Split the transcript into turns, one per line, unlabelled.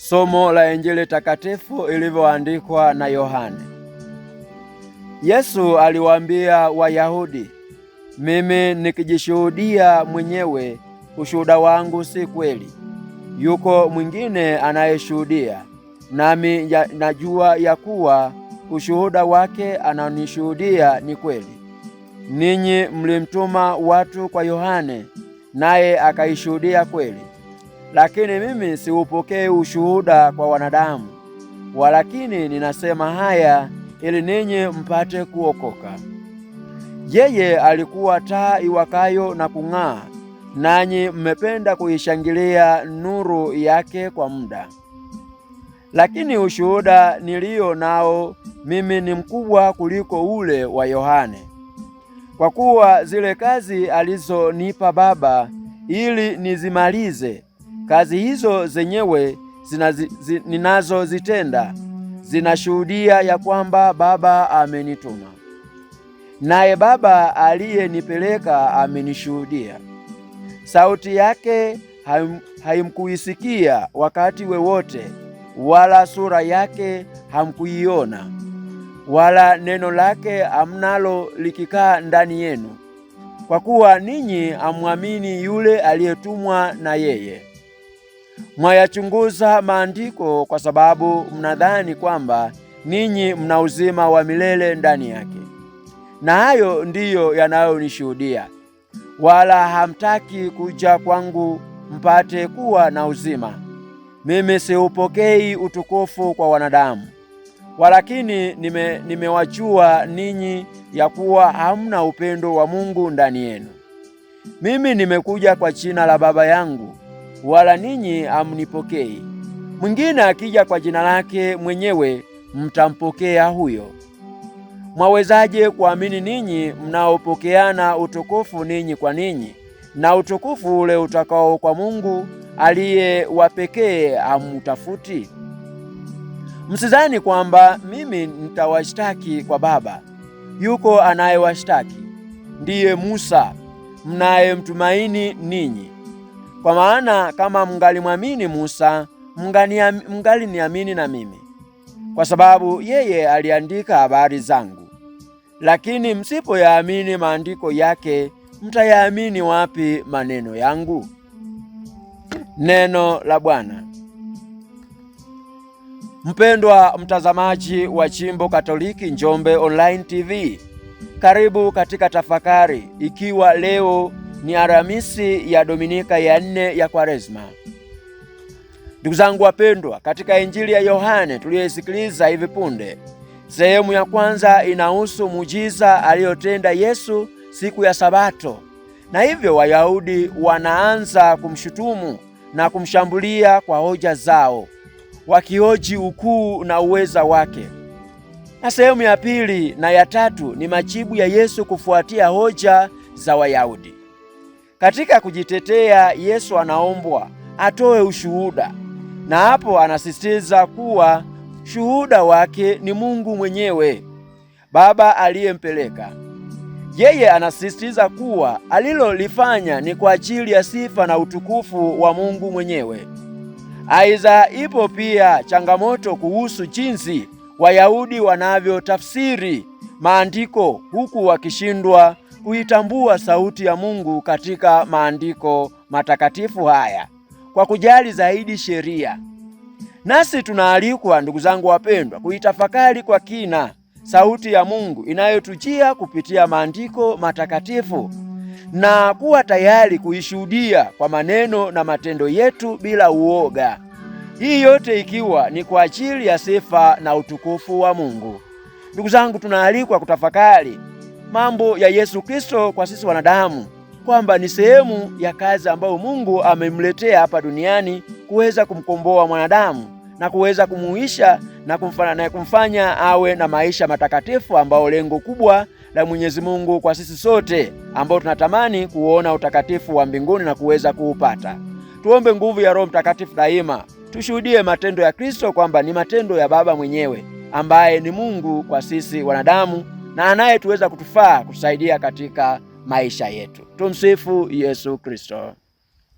Somo la Injili takatifu ilivyoandikwa na Yohane. Yesu aliwaambia Wayahudi, mimi nikijishuhudia mwenyewe, ushuhuda wangu si kweli. Yuko mwingine anayeshuhudia, nami najua ya kuwa ushuhuda wake ananishuhudia ni kweli. Ninyi mlimtuma watu kwa Yohane, naye akaishuhudia kweli. Lakini mimi siupokei ushuhuda kwa wanadamu, walakini ninasema haya ili ninyi mpate kuokoka. Yeye alikuwa taa iwakayo na kung'aa, nanyi mmependa kuishangilia nuru yake kwa muda. Lakini ushuhuda nilio nao mimi ni mkubwa kuliko ule wa Yohane, kwa kuwa zile kazi alizonipa Baba ili nizimalize, kazi hizo zenyewe ninazozitenda zinashuhudia ya kwamba Baba amenituma. Naye Baba aliyenipeleka amenishuhudia. Sauti yake hamkuisikia wakati wowote, wala sura yake hamkuiona, wala neno lake hamnalo likikaa ndani yenu, kwa kuwa ninyi hamwamini yule aliyetumwa na yeye. Mwayachunguza maandiko kwa sababu mnadhani kwamba ninyi mna uzima wa milele ndani yake, na hayo ndiyo yanayonishuhudia. Wala hamtaki kuja kwangu mpate kuwa na uzima. Mimi siupokei utukufu kwa wanadamu, walakini nimewajua ninyi ya kuwa hamna upendo wa Mungu ndani yenu. Mimi nimekuja kwa jina la Baba yangu, wala ninyi hamnipokei. Mwingine akija kwa jina lake mwenyewe, mtampokea huyo. Mwawezaje kuamini ninyi mnaopokeana utukufu ninyi kwa ninyi, na utukufu ule utakao kwa Mungu aliye wa pekee hamutafuti? Msidhani kwamba mimi nitawashtaki kwa Baba. Yuko anayewashtaki, ndiye Musa mnayemtumaini ninyi. Kwa maana kama mngalimwamini Musa, mngaliniamini na mimi, kwa sababu yeye aliandika habari zangu. Lakini msipoyaamini maandiko yake, mtayaamini wapi maneno yangu? Neno la Bwana. Mpendwa mtazamaji wa Jimbo Katoliki Njombe Online TV, karibu katika tafakari, ikiwa leo ni Alhamisi ya Dominika ya 4 ya Kwaresma. Ndugu zangu wapendwa, katika Injili ya Yohane tuliyosikiliza hivi punde, sehemu ya kwanza inahusu muujiza aliyotenda Yesu siku ya Sabato, na hivyo Wayahudi wanaanza kumshutumu na kumshambulia kwa hoja zao, wakihoji ukuu na uweza wake. Na sehemu ya pili na ya tatu ni majibu ya Yesu kufuatia hoja za Wayahudi. Katika kujitetea, Yesu anaombwa atoe ushuhuda, na hapo anasisitiza kuwa shuhuda wake ni Mungu mwenyewe, Baba aliyempeleka. Yeye anasisitiza kuwa alilolifanya ni kwa ajili ya sifa na utukufu wa Mungu mwenyewe. Aidha, ipo pia changamoto kuhusu jinsi Wayahudi wanavyotafsiri maandiko, huku wakishindwa kuitambua sauti ya Mungu katika maandiko matakatifu haya kwa kujali zaidi sheria. Nasi tunaalikwa, ndugu zangu wapendwa, kuitafakari kwa kina sauti ya Mungu inayotujia kupitia maandiko matakatifu na kuwa tayari kuishuhudia kwa maneno na matendo yetu bila uoga. Hii yote ikiwa ni kwa ajili ya sifa na utukufu wa Mungu. Ndugu zangu, tunaalikwa kutafakari mambo ya Yesu Kristo kwa sisi wanadamu, kwamba ni sehemu ya kazi ambayo Mungu amemletea hapa duniani kuweza kumkomboa mwanadamu na kuweza kumuisha na kumfanya awe na maisha matakatifu, ambao lengo kubwa la Mwenyezi Mungu kwa sisi sote ambao tunatamani kuona utakatifu wa mbinguni na kuweza kuupata. Tuombe nguvu ya Roho Mtakatifu daima, tushuhudie matendo ya Kristo kwamba ni matendo ya Baba mwenyewe ambaye ni Mungu kwa sisi wanadamu na anayetuweza kutufaa kutusaidia katika maisha yetu. Tumsifu Yesu Kristo.